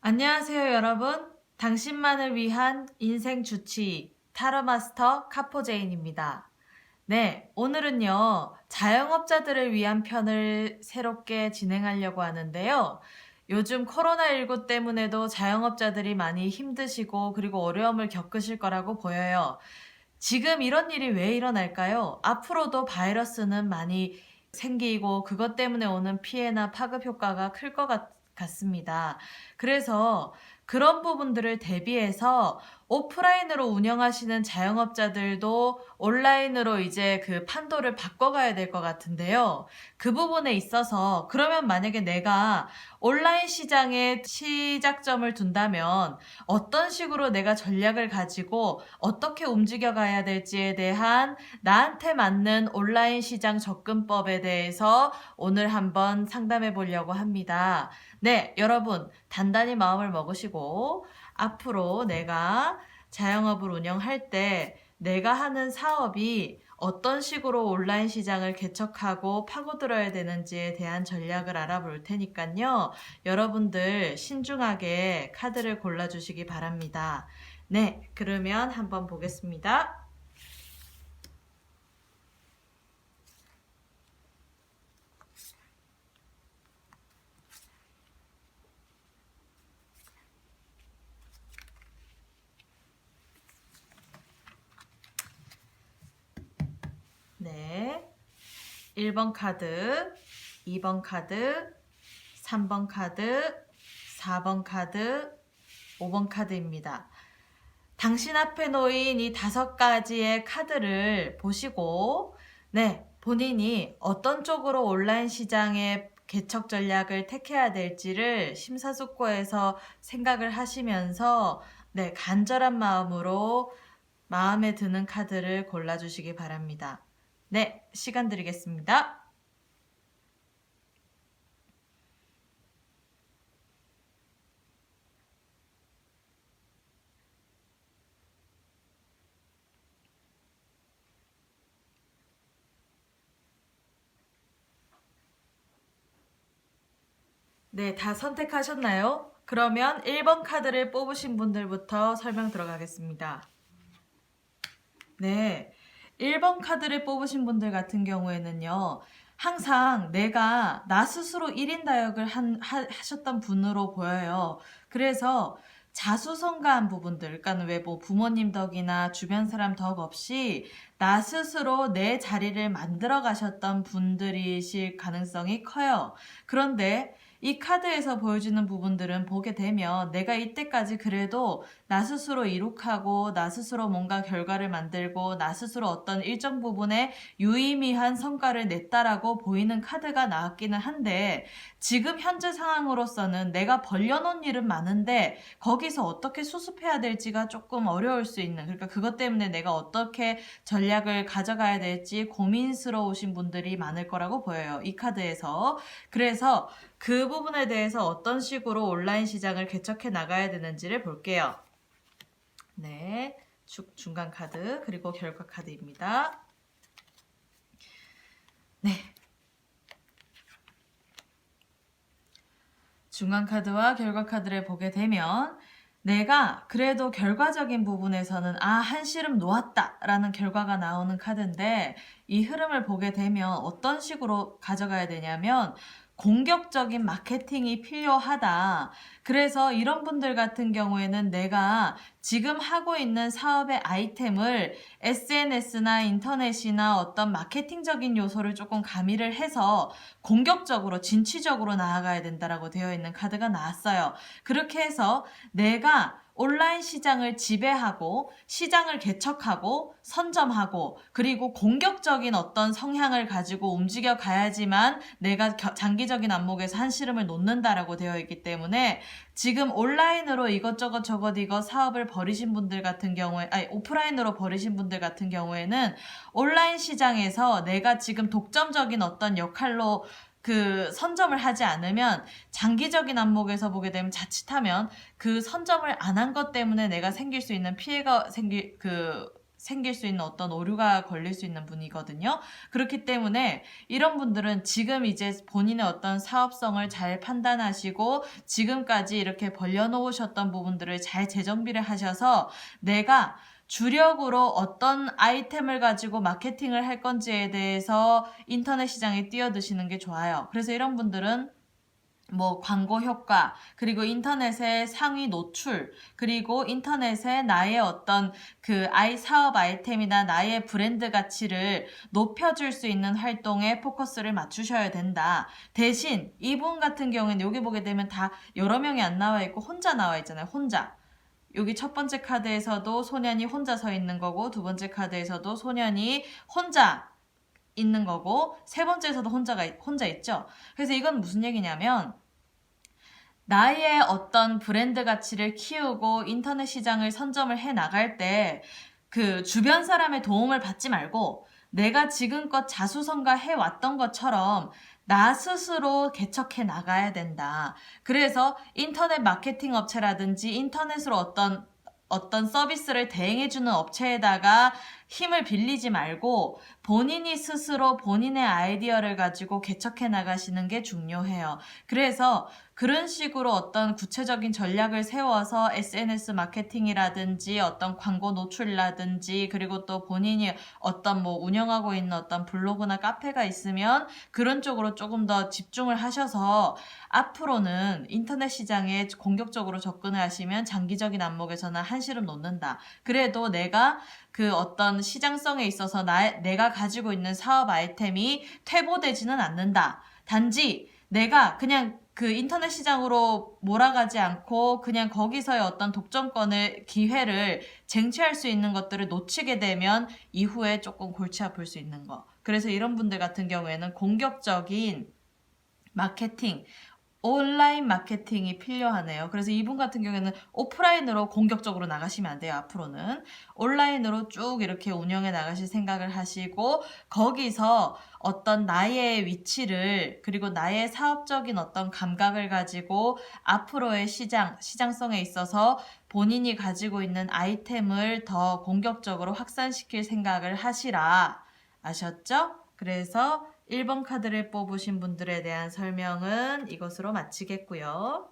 안녕하세요, 여러분. 당신만을 위한 인생 주치 타로 마스터 카포제인입니다. 네, 오늘은요, 자영업자들을 위한 편을 새롭게 진행하려고 하는데요. 요즘 코로나19 때문에도 자영업자들이 많이 힘드시고 그리고 어려움을 겪으실 거라고 보여요. 지금 이런 일이 왜 일어날까요? 앞으로도 바이러스는 많이 생기고 그것 때문에 오는 피해나 파급 효과가 클 것 같습니다. 그래서 그런 부분들을 대비해서 오프라인으로 운영하시는 자영업자들도 온라인으로 이제 그 판도를 바꿔가야 될 것 같은데요. 그 부분에 있어서 그러면 만약에 내가 온라인 시장에 시작점을 둔다면 어떤 식으로 내가 전략을 가지고 어떻게 움직여 가야 될지에 대한 나한테 맞는 온라인 시장 접근법에 대해서 오늘 한번 상담해 보려고 합니다. 네, 여러분 단단히 마음을 먹으시고 앞으로 내가 자영업을 운영할 때 내가 하는 사업이 어떤 식으로 온라인 시장을 개척하고 파고들어야 되는지에 대한 전략을 알아볼 테니까요. 여러분들 신중하게 카드를 골라주시기 바랍니다. 네, 그러면 한번 보겠습니다. 네, 1번 카드, 2번 카드, 3번 카드, 4번 카드, 5번 카드입니다. 당신 앞에 놓인 이 5가지의 카드를 보시고, 네, 본인이 어떤 쪽으로 온라인 시장의 개척 전략을 택해야 될지를 심사숙고해서 생각을 하시면서, 네, 간절한 마음으로 마음에 드는 카드를 골라주시기 바랍니다. 네, 시간 드리겠습니다. 네, 다 선택하셨나요? 그러면 1번 카드를 뽑으신 분들부터 설명 들어가겠습니다. 네, 1번 카드를 뽑으신 분들 같은 경우에는요, 항상 내가 나 스스로 1인 다역을 하셨던 분으로 보여요. 그래서 자수성가한 부분들, 그러니까 왜 뭐 부모님 덕이나 주변 사람 덕 없이 나 스스로 내 자리를 만들어 가셨던 분들이실 가능성이 커요. 그런데 이 카드에서 보여주는 부분들은 보게 되면 내가 이때까지 그래도 나 스스로 이룩하고 나 스스로 뭔가 결과를 만들고 나 스스로 어떤 일정 부분에 유의미한 성과를 냈다라고 보이는 카드가 나왔기는 한데 지금 현재 상황으로서는 내가 벌려놓은 일은 많은데 거기서 어떻게 수습해야 될지가 조금 어려울 수 있는, 그러니까 그것 때문에 내가 어떻게 전략을 가져가야 될지 고민스러우신 분들이 많을 거라고 보여요. 이 카드에서. 그래서 그 부분에 대해서 어떤 식으로 온라인 시장을 개척해 나가야 되는지를 볼게요. 네, 중간 카드 그리고 결과 카드입니다. 네, 중간 카드와 결과 카드를 보게 되면 내가 그래도 결과적인 부분에서는 한시름 놓았다 라는 결과가 나오는 카드인데 이 흐름을 보게 되면 어떤 식으로 가져가야 되냐면 공격적인 마케팅이 필요하다. 그래서 이런 분들 같은 경우에는 내가 지금 하고 있는 사업의 아이템을 SNS나 인터넷이나 어떤 마케팅적인 요소를 조금 가미를 해서 공격적으로 진취적으로 나아가야 된다라고 되어 있는 카드가 나왔어요. 그렇게 해서 내가 온라인 시장을 지배하고 시장을 개척하고 선점하고 그리고 공격적인 어떤 성향을 가지고 움직여 가야지만 내가 장기적인 안목에서 한시름을 놓는다라고 되어 있기 때문에 지금 온라인으로 이것저것 이거 사업을 벌이신 분들 같은 경우에 오프라인으로 벌이신 분들 같은 경우에는 온라인 시장에서 내가 지금 독점적인 어떤 역할로 그 선점을 하지 않으면 장기적인 안목에서 보게 되면 자칫하면 그 선점을 안 한 것 때문에 내가 생길 수 있는 피해가 생길 수 있는 어떤 오류가 걸릴 수 있는 분이거든요. 그렇기 때문에 이런 분들은 지금 이제 본인의 어떤 사업성을 잘 판단하시고 지금까지 이렇게 벌려놓으셨던 부분들을 잘 재정비를 하셔서 내가 주력으로 어떤 아이템을 가지고 마케팅을 할 건지에 대해서 인터넷 시장에 뛰어드시는 게 좋아요. 그래서 이런 분들은 뭐 광고 효과, 그리고 인터넷의 상위 노출, 그리고 인터넷에 나의 어떤 그 사업 아이템이나 나의 브랜드 가치를 높여줄 수 있는 활동에 포커스를 맞추셔야 된다. 대신 이분 같은 경우에는 여기 보게 되면 다 여러 명이 안 나와 있고 혼자 나와 있잖아요. 혼자. 여기 첫 번째 카드에서도 소년이 혼자 서 있는 거고, 두 번째 카드에서도 소년이 혼자 있는 거고, 세 번째에서도 혼자 있죠. 그래서 이건 무슨 얘기냐면 나의 어떤 브랜드 가치를 키우고 인터넷 시장을 선점을 해 나갈 때 그 주변 사람의 도움을 받지 말고 내가 지금껏 자수성가해 왔던 것처럼 나 스스로 개척해 나가야 된다. 그래서 인터넷 마케팅 업체라든지 인터넷으로 어떤 서비스를 대행해주는 업체에다가 힘을 빌리지 말고 본인이 스스로 본인의 아이디어를 가지고 개척해 나가시는 게 중요해요. 그래서 그런 식으로 어떤 구체적인 전략을 세워서 SNS 마케팅이라든지 어떤 광고 노출이라든지 그리고 또 본인이 어떤 뭐 운영하고 있는 어떤 블로그나 카페가 있으면 그런 쪽으로 조금 더 집중을 하셔서 앞으로는 인터넷 시장에 공격적으로 접근을 하시면 장기적인 안목에서는 한시름 놓는다. 그래도 내가 그 어떤 시장성에 있어서 내가 가지고 있는 사업 아이템이 퇴보되지는 않는다. 단지 내가 그냥 그 인터넷 시장으로 몰아가지 않고 그냥 거기서의 어떤 기회를 쟁취할 수 있는 것들을 놓치게 되면 이후에 조금 골치 아플 수 있는 거. 그래서 이런 분들 같은 경우에는 공격적인 마케팅, 온라인 마케팅이 필요하네요. 그래서 이분 같은 경우에는 오프라인으로 공격적으로 나가시면 안 돼요. 앞으로는 온라인으로 쭉 이렇게 운영해 나가실 생각을 하시고 거기서 어떤 나의 위치를 그리고 나의 사업적인 어떤 감각을 가지고 앞으로의 시장성에 있어서 본인이 가지고 있는 아이템을 더 공격적으로 확산시킬 생각을 하시라. 아셨죠? 그래서 1번 카드를 뽑으신 분들에 대한 설명은 이것으로 마치겠고요.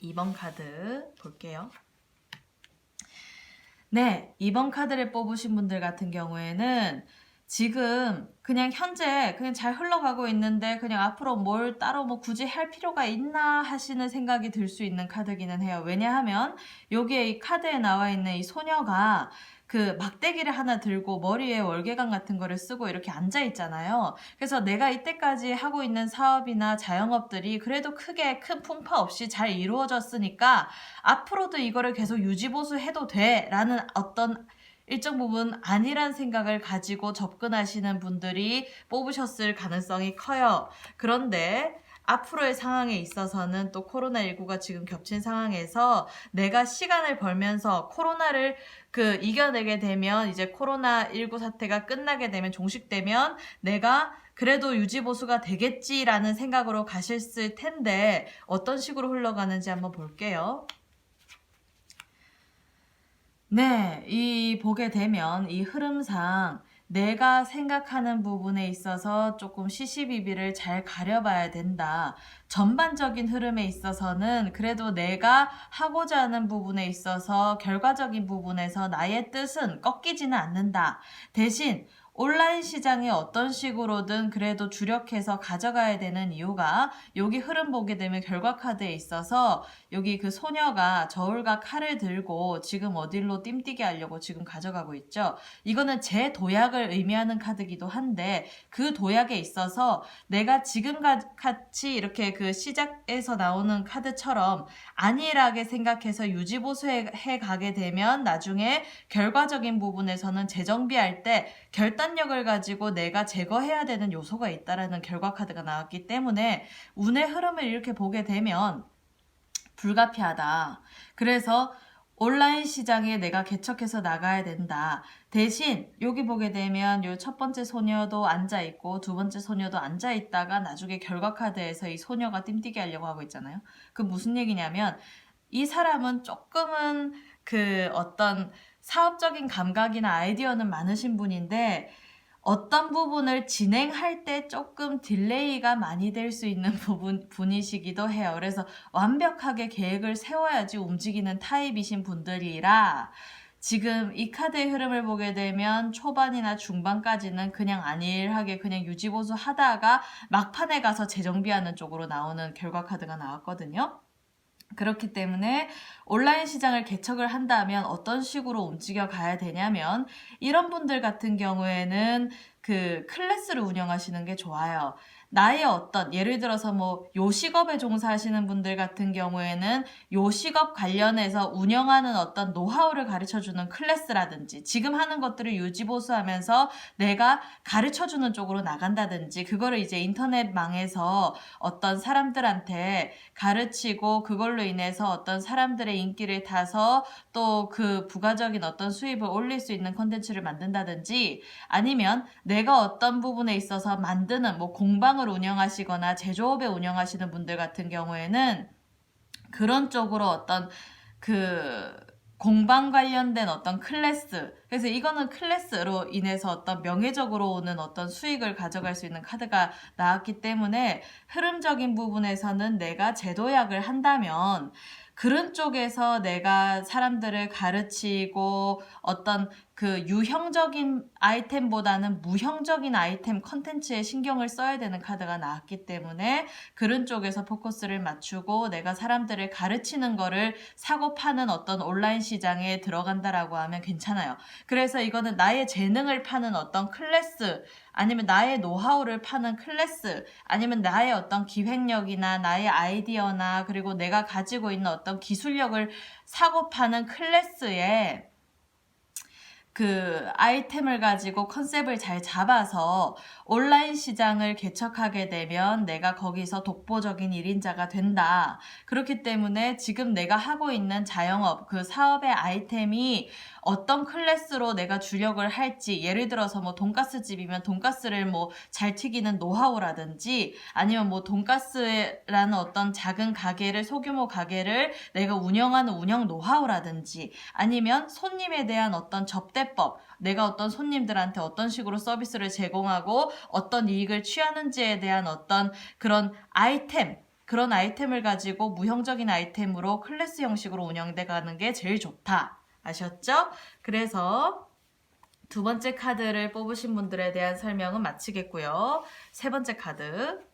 2번 카드 볼게요. 네, 2번 카드를 뽑으신 분들 같은 경우에는 지금 그냥 현재 그냥 잘 흘러가고 있는데 그냥 앞으로 뭘 따로 뭐 굳이 할 필요가 있나 하시는 생각이 들 수 있는 카드기는 해요. 왜냐하면 여기에 이 카드에 나와 있는 이 소녀가 그 막대기를 하나 들고 머리에 월계관 같은 거를 쓰고 이렇게 앉아 있잖아요. 그래서 내가 이때까지 하고 있는 사업이나 자영업들이 그래도 크게 큰 풍파 없이 잘 이루어졌으니까 앞으로도 이거를 계속 유지보수해도 돼 라는 어떤 일정 부분 아니란 생각을 가지고 접근하시는 분들이 뽑으셨을 가능성이 커요. 그런데 앞으로의 상황에 있어서는 또 코로나19가 지금 겹친 상황에서 내가 시간을 벌면서 코로나를 이겨내게 되면 이제 코로나19 사태가 끝나게 되면 종식되면 내가 그래도 유지보수가 되겠지라는 생각으로 가셨을 텐데 어떤 식으로 흘러가는지 한번 볼게요. 네, 보게 되면 이 흐름상 내가 생각하는 부분에 있어서 조금 시시비비를 잘 가려봐야 된다. 전반적인 흐름에 있어서는 그래도 내가 하고자 하는 부분에 있어서 결과적인 부분에서 나의 뜻은 꺾이지는 않는다. 대신 온라인 시장에 어떤 식으로든 그래도 주력해서 가져가야 되는 이유가 여기 흐름 보게 되면 결과 카드에 있어서 여기 그 소녀가 저울과 칼을 들고 지금 어디로 띵뛰게 하려고 지금 가져가고 있죠. 이거는 제 도약을 의미하는 카드기도 한데 그 도약에 있어서 내가 지금 같이 이렇게 그 시작에서 나오는 카드처럼 안일하게 생각해서 유지보수해 가게 되면 나중에 결과적인 부분에서는 재정비할 때 결단력을 가지고 내가 제거해야 되는 요소가 있다라는 결과 카드가 나왔기 때문에 운의 흐름을 이렇게 보게 되면 불가피하다. 그래서 온라인 시장에 내가 개척해서 나가야 된다. 대신 여기 보게 되면 요 첫 번째 소녀도 앉아있고 두 번째 소녀도 앉아있다가 나중에 결과 카드에서 이 소녀가 띵뛰게 하려고 하고 있잖아요. 그 무슨 얘기냐면 이 사람은 조금은 그 어떤 사업적인 감각이나 아이디어는 많으신 분인데 어떤 부분을 진행할 때 조금 딜레이가 많이 될 수 있는 분이시기도 해요. 그래서 완벽하게 계획을 세워야지 움직이는 타입이신 분들이라 지금 이 카드의 흐름을 보게 되면 초반이나 중반까지는 그냥 안일하게 그냥 유지보수 하다가 막판에 가서 재정비하는 쪽으로 나오는 결과 카드가 나왔거든요. 그렇기 때문에 온라인 시장을 개척을 한다면 어떤 식으로 움직여 가야 되냐면 이런 분들 같은 경우에는 그 클래스를 운영하시는 게 좋아요. 나의 어떤 예를 들어서 뭐 요식업에 종사하시는 분들 같은 경우에는 요식업 관련해서 운영하는 어떤 노하우를 가르쳐주는 클래스라든지 지금 하는 것들을 유지보수하면서 내가 가르쳐주는 쪽으로 나간다든지 그거를 이제 인터넷망에서 어떤 사람들한테 가르치고 그걸로 인해서 어떤 사람들의 인기를 타서 또 그 부가적인 어떤 수입을 올릴 수 있는 콘텐츠를 만든다든지 아니면 내가 어떤 부분에 있어서 만드는 뭐 공방을 운영하시거나 제조업에 운영하시는 분들 같은 경우에는 그런 쪽으로 어떤 그 공방 관련된 어떤 클래스 그래서 이거는 클래스로 인해서 어떤 명예적으로 오는 어떤 수익을 가져갈 수 있는 카드가 나왔기 때문에 흐름적인 부분에서는 내가 제도약을 한다면 그런 쪽에서 내가 사람들을 가르치고 어떤 그 유형적인 아이템보다는 무형적인 아이템 컨텐츠에 신경을 써야 되는 카드가 나왔기 때문에 그런 쪽에서 포커스를 맞추고 내가 사람들을 가르치는 거를 사고 파는 어떤 온라인 시장에 들어간다라고 하면 괜찮아요. 그래서 이거는 나의 재능을 파는 어떤 클래스 아니면 나의 노하우를 파는 클래스 아니면 나의 어떤 기획력이나 나의 아이디어나 그리고 내가 가지고 있는 어떤 기술력을 사고 파는 클래스에 그 아이템을 가지고 컨셉을 잘 잡아서 온라인 시장을 개척하게 되면 내가 거기서 독보적인 1인자가 된다. 그렇기 때문에 지금 내가 하고 있는 자영업, 그 사업의 아이템이 어떤 클래스로 내가 주력을 할지 예를 들어서 뭐 돈가스 집이면 돈가스를 뭐 잘 튀기는 노하우라든지 아니면 뭐 돈가스라는 어떤 작은 가게를 소규모 가게를 내가 운영하는 운영 노하우라든지 아니면 손님에 대한 어떤 접대법 내가 어떤 손님들한테 어떤 식으로 서비스를 제공하고 어떤 이익을 취하는지에 대한 어떤 그런 그런 아이템을 가지고 무형적인 아이템으로 클래스 형식으로 운영돼 가는 게 제일 좋다. 아셨죠? 그래서 두 번째 카드를 뽑으신 분들에 대한 설명은 마치겠고요. 세 번째 카드.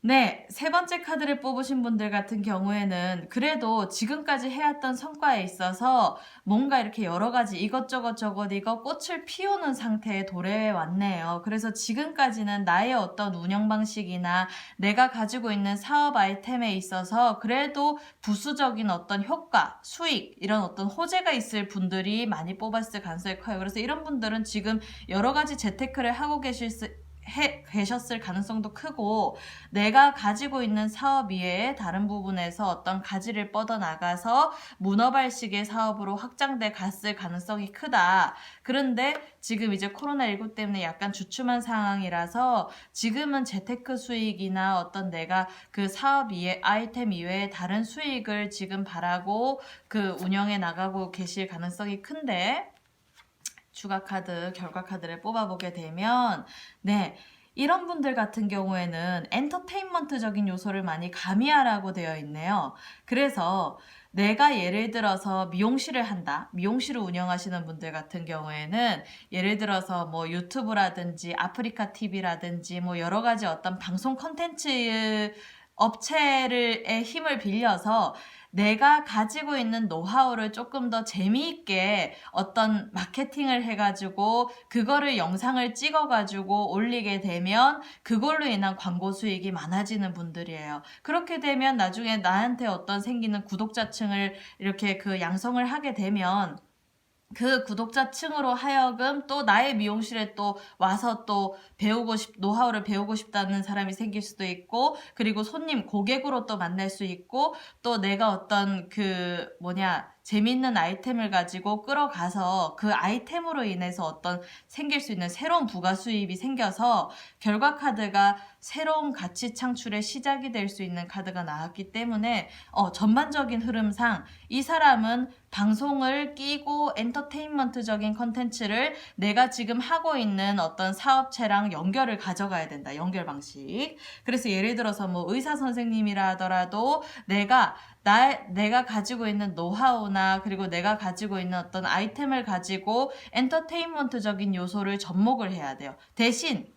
네, 세 번째 카드를 뽑으신 분들 같은 경우에는 그래도 지금까지 해왔던 성과에 있어서 뭔가 이렇게 여러 가지 이것저것 이거 꽃을 피우는 상태에 도래해 왔네요. 그래서 지금까지는 나의 어떤 운영 방식이나 내가 가지고 있는 사업 아이템에 있어서 그래도 부수적인 어떤 효과, 수익 이런 어떤 호재가 있을 분들이 많이 뽑았을 가능성이 커요. 그래서 이런 분들은 지금 여러 가지 재테크를 하고 계셨을 가능성도 크고 내가 가지고 있는 사업 이외에 다른 부분에서 어떤 가지를 뻗어나가서 문어발식의 사업으로 확장돼 갔을 가능성이 크다. 그런데 지금 이제 코로나19 때문에 약간 주춤한 상황이라서 지금은 재테크 수익이나 어떤 내가 그 사업 이외 아이템 이외에 다른 수익을 지금 바라고 그 운영해 나가고 계실 가능성이 큰데 추가 카드, 결과 카드를 뽑아보게 되면 네, 이런 분들 같은 경우에는 엔터테인먼트적인 요소를 많이 가미하라고 되어 있네요. 그래서 내가 예를 들어서 미용실을 한다. 미용실을 운영하시는 분들 같은 경우에는 예를 들어서 뭐 유튜브라든지 아프리카 TV라든지 뭐 여러 가지 어떤 방송 컨텐츠 업체의 힘을 빌려서 내가 가지고 있는 노하우를 조금 더 재미있게 어떤 마케팅을 해가지고 그거를 영상을 찍어가지고 올리게 되면 그걸로 인한 광고 수익이 많아지는 분들이에요. 그렇게 되면 나중에 나한테 어떤 생기는 구독자층을 이렇게 그 양성을 하게 되면 그 구독자층으로 하여금 또 나의 미용실에 또 와서 또 노하우를 배우고 싶다는 사람이 생길 수도 있고, 그리고 고객으로 또 만날 수 있고, 또 내가 어떤 재밌는 아이템을 가지고 끌어가서 그 아이템으로 인해서 어떤 생길 수 있는 새로운 부가 수입이 생겨서 결과 카드가 새로운 가치 창출의 시작이 될 수 있는 카드가 나왔기 때문에 전반적인 흐름상 이 사람은 방송을 끼고 엔터테인먼트적인 컨텐츠를 내가 지금 하고 있는 어떤 사업체랑 연결을 가져가야 된다. 연결 방식. 그래서 예를 들어서 뭐 의사 선생님이라 하더라도 내가 가지고 있는 노하우나 그리고 내가 가지고 있는 어떤 아이템을 가지고 엔터테인먼트적인 요소를 접목을 해야 돼요. 대신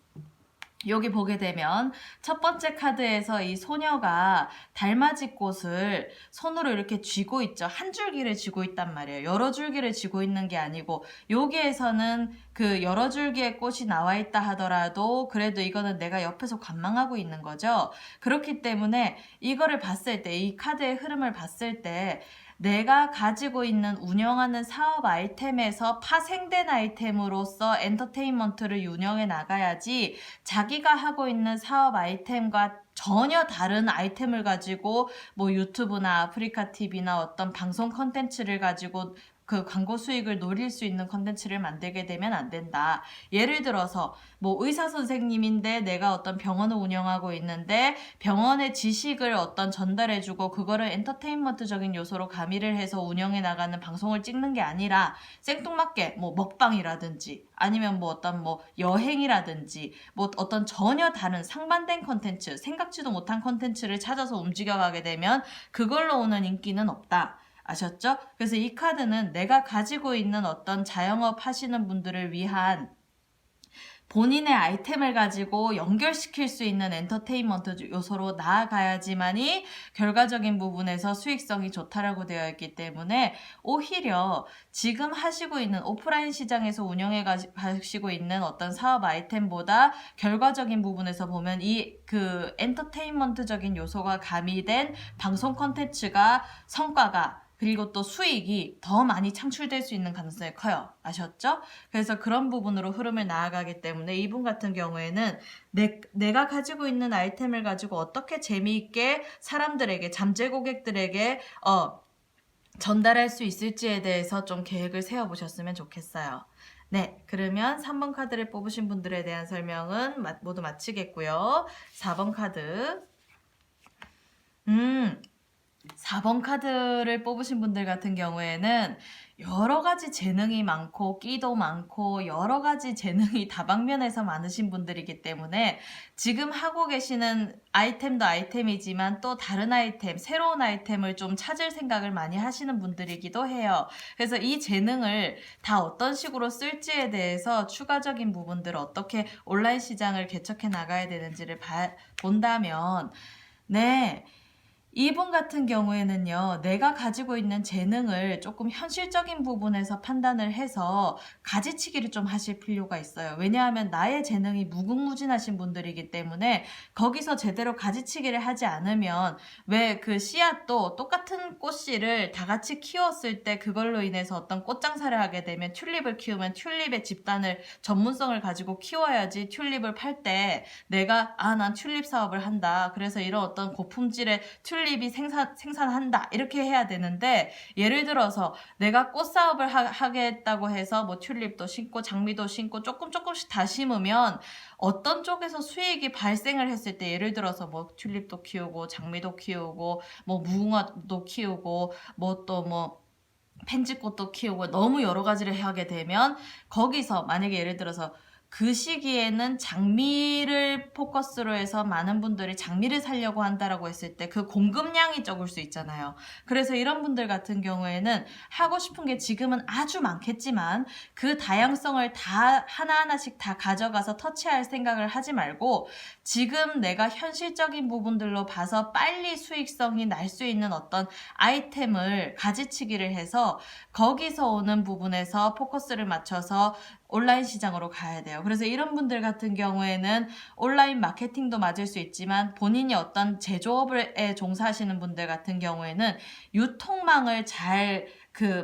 여기 보게 되면 첫 번째 카드에서 이 소녀가 달맞이 꽃을 손으로 이렇게 쥐고 있죠. 한 줄기를 쥐고 있단 말이에요. 여러 줄기를 쥐고 있는 게 아니고 여기에서는 그 여러 줄기의 꽃이 나와 있다 하더라도 그래도 이거는 내가 옆에서 관망하고 있는 거죠. 그렇기 때문에 이거를 봤을 때, 이 카드의 흐름을 봤을 때 내가 가지고 있는 운영하는 사업 아이템에서 파생된 아이템으로서 엔터테인먼트를 운영해 나가야지 자기가 하고 있는 사업 아이템과 전혀 다른 아이템을 가지고 뭐 유튜브나 아프리카 TV나 어떤 방송 컨텐츠를 가지고 그 광고 수익을 노릴 수 있는 컨텐츠를 만들게 되면 안 된다. 예를 들어서 뭐 의사 선생님인데 내가 어떤 병원을 운영하고 있는데 병원의 지식을 어떤 전달해주고 그거를 엔터테인먼트적인 요소로 가미를 해서 운영해 나가는 방송을 찍는 게 아니라 생뚱맞게 뭐 먹방이라든지 아니면 뭐 어떤 뭐 여행이라든지 뭐 어떤 전혀 다른 상반된 컨텐츠, 생각지도 못한 컨텐츠를 찾아서 움직여가게 되면 그걸로 오는 인기는 없다. 아셨죠? 그래서 이 카드는 내가 가지고 있는 어떤 자영업 하시는 분들을 위한 본인의 아이템을 가지고 연결시킬 수 있는 엔터테인먼트 요소로 나아가야지만이 결과적인 부분에서 수익성이 좋다라고 되어 있기 때문에 오히려 지금 하시고 있는 오프라인 시장에서 운영해 가시고 있는 어떤 사업 아이템보다 결과적인 부분에서 보면 이 그 엔터테인먼트적인 요소가 가미된 방송 컨텐츠가 성과가 그리고 또 수익이 더 많이 창출될 수 있는 가능성이 커요. 아셨죠? 그래서 그런 부분으로 흐름을 나아가기 때문에 이분 같은 경우에는 내가 가지고 있는 아이템을 가지고 어떻게 재미있게 사람들에게, 잠재 고객들에게 전달할 수 있을지에 대해서 좀 계획을 세워보셨으면 좋겠어요. 네, 그러면 3번 카드를 뽑으신 분들에 대한 설명은 모두 마치겠고요. 4번 카드. 4번 카드를 뽑으신 분들 같은 경우에는 여러 가지 재능이 많고 끼도 많고 여러 가지 재능이 다방면에서 많으신 분들이기 때문에 지금 하고 계시는 아이템도 아이템이지만 또 다른 아이템, 새로운 아이템을 좀 찾을 생각을 많이 하시는 분들이기도 해요. 그래서 이 재능을 다 어떤 식으로 쓸지에 대해서 추가적인 부분들을 어떻게 온라인 시장을 개척해 나가야 되는지를 본다면 네. 이분 같은 경우에는요, 내가 가지고 있는 재능을 조금 현실적인 부분에서 판단을 해서 가지치기를 좀 하실 필요가 있어요. 왜냐하면 나의 재능이 무궁무진하신 분들이기 때문에 거기서 제대로 가지치기를 하지 않으면 왜 그 씨앗도 똑같은 꽃씨를 다 같이 키웠을 때 그걸로 인해서 어떤 꽃장사를 하게 되면 튤립을 키우면 튤립의 집단을 전문성을 가지고 키워야지 튤립을 팔 때 내가 난 튤립 사업을 한다. 그래서 이런 어떤 고품질의 튤립이 생산한다 이렇게 해야 되는데 예를 들어서 내가 꽃 사업을 하겠다고 해서 뭐 튤립도 심고 장미도 심고 조금씩 다 심으면 어떤 쪽에서 수익이 발생을 했을 때 예를 들어서 뭐 튤립도 키우고 장미도 키우고 뭐 무궁화도 키우고 뭐 또 뭐 펜지꽃도 키우고 너무 여러 가지를 하게 되면 거기서 만약에 예를 들어서 그 시기에는 장미를 포커스로 해서 많은 분들이 장미를 사려고 한다라고 했을 때 그 공급량이 적을 수 있잖아요. 그래서 이런 분들 같은 경우에는 하고 싶은 게 지금은 아주 많겠지만 그 다양성을 다 하나하나씩 다 가져가서 터치할 생각을 하지 말고 지금 내가 현실적인 부분들로 봐서 빨리 수익성이 날 수 있는 어떤 아이템을 가지치기를 해서 거기서 오는 부분에서 포커스를 맞춰서 온라인 시장으로 가야 돼요. 그래서 이런 분들 같은 경우에는 온라인 마케팅도 맞을 수 있지만 본인이 어떤 제조업에 종사하시는 분들 같은 경우에는 유통망을 잘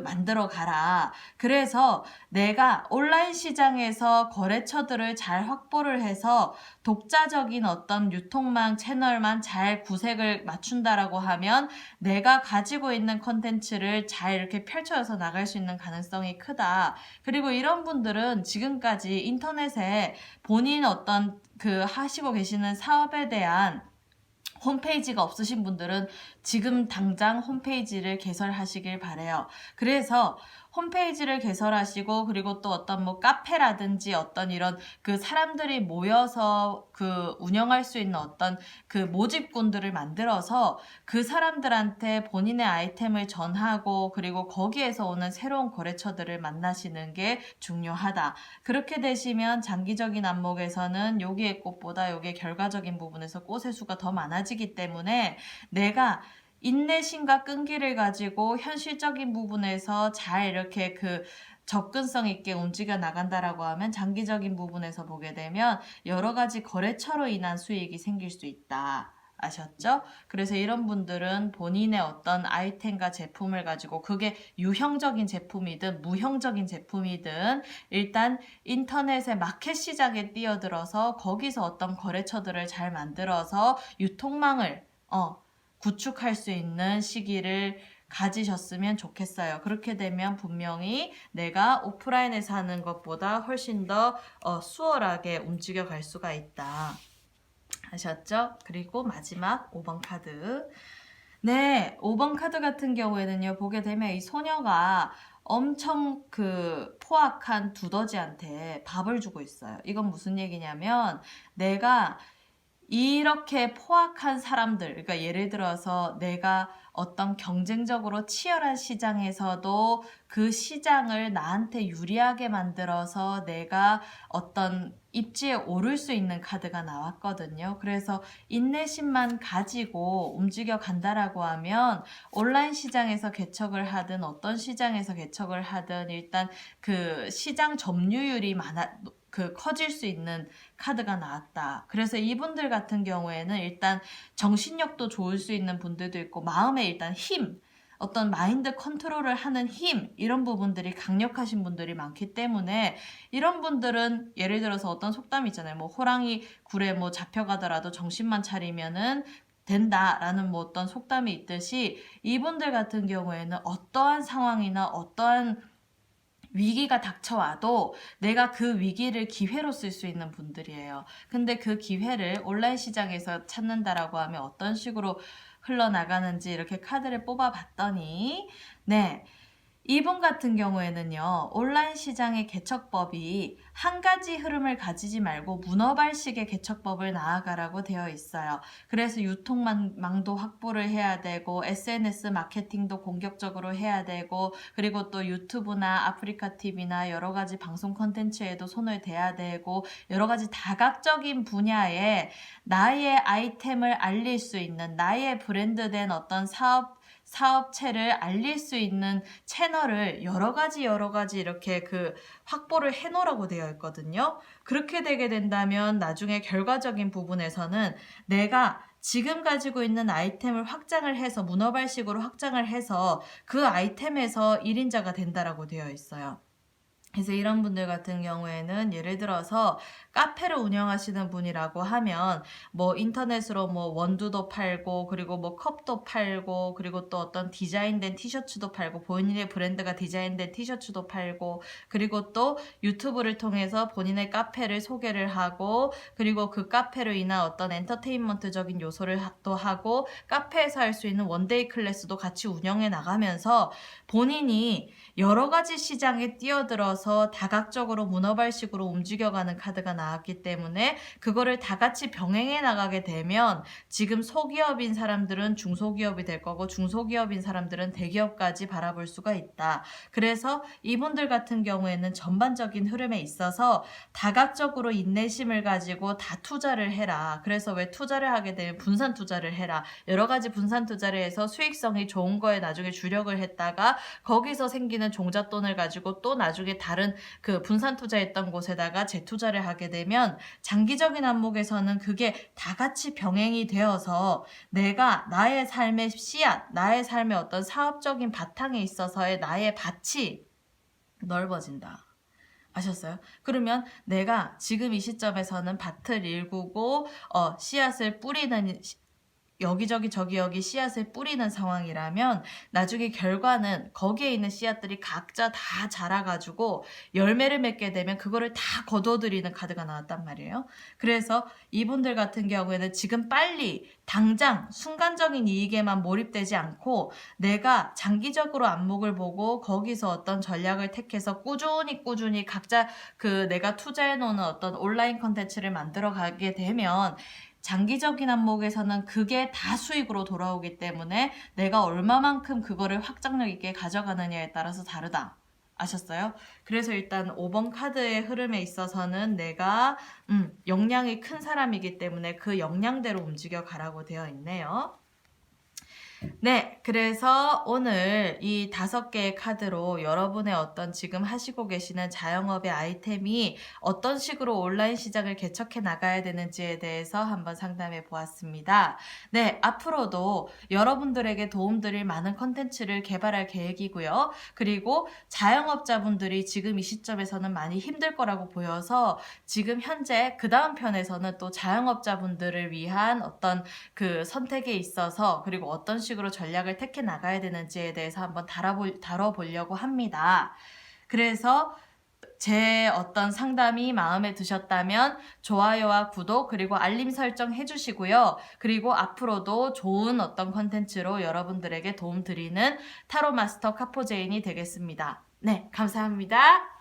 만들어 가라. 그래서 내가 온라인 시장에서 거래처들을 잘 확보를 해서 독자적인 어떤 유통망 채널만 잘 구색을 맞춘다라고 하면 내가 가지고 있는 컨텐츠를 잘 이렇게 펼쳐서 나갈 수 있는 가능성이 크다. 그리고 이런 분들은 지금까지 인터넷에 본인 어떤 하시고 계시는 사업에 대한 홈페이지가 없으신 분들은 지금 당장 홈페이지를 개설하시길 바래요. 그래서 홈페이지를 개설하시고 그리고 또 어떤 뭐 카페라든지 어떤 이런 사람들이 모여서 운영할 수 있는 어떤 모집군들을 만들어서 그 사람들한테 본인의 아이템을 전하고 그리고 거기에서 오는 새로운 거래처들을 만나시는 게 중요하다. 그렇게 되시면 장기적인 안목에서는 여기의 꽃보다 여기의 결과적인 부분에서 꽃의 수가 더 많아지기 때문에 내가 인내심과 끈기를 가지고 현실적인 부분에서 잘 이렇게 접근성 있게 움직여 나간다라고 하면 장기적인 부분에서 보게 되면 여러 가지 거래처로 인한 수익이 생길 수 있다. 아셨죠? 그래서 이런 분들은 본인의 어떤 아이템과 제품을 가지고 그게 유형적인 제품이든 무형적인 제품이든 일단 인터넷의 마켓 시장에 뛰어들어서 거기서 어떤 거래처들을 잘 만들어서 유통망을 구축할 수 있는 시기를 가지셨으면 좋겠어요. 그렇게 되면 분명히 내가 오프라인에서 하는 것보다 훨씬 더 수월하게 움직여 갈 수가 있다. 아셨죠? 그리고 마지막 5번 카드. 네, 5번 카드 같은 경우에는요, 보게 되면 이 소녀가 엄청 포악한 두더지한테 밥을 주고 있어요. 이건 무슨 얘기냐면 내가 이렇게 포악한 사람들, 그러니까 예를 들어서 내가 어떤 경쟁적으로 치열한 시장에서도 그 시장을 나한테 유리하게 만들어서 내가 어떤 입지에 오를 수 있는 카드가 나왔거든요. 그래서 인내심만 가지고 움직여 간다라고 하면 온라인 시장에서 개척을 하든 어떤 시장에서 개척을 하든 일단 시장 점유율이 커질 수 있는 카드가 나왔다. 그래서 이분들 같은 경우에는 일단 정신력도 좋을 수 있는 분들도 있고 마음에 일단 힘, 어떤 마인드 컨트롤을 하는 힘 이런 부분들이 강력하신 분들이 많기 때문에 이런 분들은 예를 들어서 어떤 속담이 있잖아요. 뭐 호랑이 굴에 뭐 잡혀가더라도 정신만 차리면은 된다라는 뭐 어떤 속담이 있듯이 이분들 같은 경우에는 어떠한 상황이나 어떠한 위기가 닥쳐와도 내가 그 위기를 기회로 쓸 수 있는 분들이에요. 근데 그 기회를 온라인 시장에서 찾는다라고 하면 어떤 식으로 흘러나가는지 이렇게 카드를 뽑아봤더니 네. 이분 같은 경우에는요, 온라인 시장의 개척법이 한 가지 흐름을 가지지 말고 문어발식의 개척법을 나아가라고 되어 있어요. 그래서 유통망도 확보를 해야 되고, SNS 마케팅도 공격적으로 해야 되고, 그리고 또 유튜브나 아프리카 TV나 여러 가지 방송 콘텐츠에도 손을 대야 되고, 여러 가지 다각적인 분야에 나의 아이템을 알릴 수 있는, 나의 브랜드된 어떤 사업체를 알릴 수 있는 채널을 여러 가지 이렇게 확보를 해놓으라고 되어 있거든요. 그렇게 되게 된다면 나중에 결과적인 부분에서는 내가 지금 가지고 있는 아이템을 확장을 해서 문어발식으로 확장을 해서 그 아이템에서 1인자가 된다라고 되어 있어요. 그래서 이런 분들 같은 경우에는 예를 들어서 카페를 운영하시는 분이라고 하면 뭐 인터넷으로 뭐 원두도 팔고 그리고 뭐 컵도 팔고 그리고 또 어떤 디자인된 티셔츠도 팔고 본인의 브랜드가 디자인된 티셔츠도 팔고 그리고 또 유튜브를 통해서 본인의 카페를 소개를 하고 그리고 그 카페로 인한 어떤 엔터테인먼트적인 요소를 또 하고 카페에서 할 수 있는 원데이 클래스도 같이 운영해 나가면서 본인이 여러 가지 시장에 뛰어들어서 다각적으로 문어발식으로 움직여가는 카드가 나왔기 때문에 그거를 다 같이 병행해 나가게 되면 지금 소기업인 사람들은 중소기업이 될 거고 중소기업인 사람들은 대기업까지 바라볼 수가 있다. 그래서 이분들 같은 경우에는 전반적인 흐름에 있어서 다각적으로 인내심을 가지고 다 투자를 해라. 그래서 왜 투자를 하게 되면 분산 투자를 해라. 여러 가지 분산 투자를 해서 수익성이 좋은 거에 나중에 주력을 했다가 거기서 생기는 종잣돈을 가지고 또 나중에 다른 그 분산 투자했던 곳에다가 재투자를 하게 되면 장기적인 안목에서는 그게 다 같이 병행이 되어서 내가 나의 삶의 씨앗, 나의 삶의 어떤 사업적인 바탕에 있어서의 나의 밭이 넓어진다. 아셨어요? 그러면 내가 지금 이 시점에서는 밭을 일구고 씨앗을 뿌리는 여기저기 저기 여기 씨앗을 뿌리는 상황이라면 나중에 결과는 거기에 있는 씨앗들이 각자 다 자라가지고 열매를 맺게 되면 그거를 다 거둬들이는 카드가 나왔단 말이에요. 그래서 이분들 같은 경우에는 지금 빨리 당장 순간적인 이익에만 몰입되지 않고 내가 장기적으로 안목을 보고 거기서 어떤 전략을 택해서 꾸준히 각자 그 내가 투자해 놓는 어떤 온라인 컨텐츠를 만들어 가게 되면 장기적인 안목에서는 그게 다 수익으로 돌아오기 때문에 내가 얼마만큼 그거를 확장력 있게 가져가느냐에 따라서 다르다. 아셨어요? 그래서 일단 5번 카드의 흐름에 있어서는 내가 역량이 큰 사람이기 때문에 그 역량대로 움직여 가라고 되어 있네요. 네, 그래서 오늘 이 5개의 카드로 여러분의 어떤 지금 하시고 계시는 자영업의 아이템이 어떤 식으로 온라인 시장을 개척해 나가야 되는지에 대해서 한번 상담해 보았습니다. 네, 앞으로도 여러분들에게 도움드릴 많은 컨텐츠를 개발할 계획이고요. 그리고 자영업자분들이 지금 이 시점에서는 많이 힘들 거라고 보여서 지금 현재 그 다음 편에서는 또 자영업자분들을 위한 어떤 그 선택에 있어서 그리고 어떤 식으로 전략을 택해 나가야 되는지에 대해서 한번 다뤄보려고 합니다. 그래서 제 어떤 상담이 마음에 드셨다면 좋아요와 구독 그리고 알림 설정 해주시고요. 그리고 앞으로도 좋은 어떤 컨텐츠로 여러분들에게 도움 드리는 타로 마스터 카포제인이 되겠습니다. 네, 감사합니다.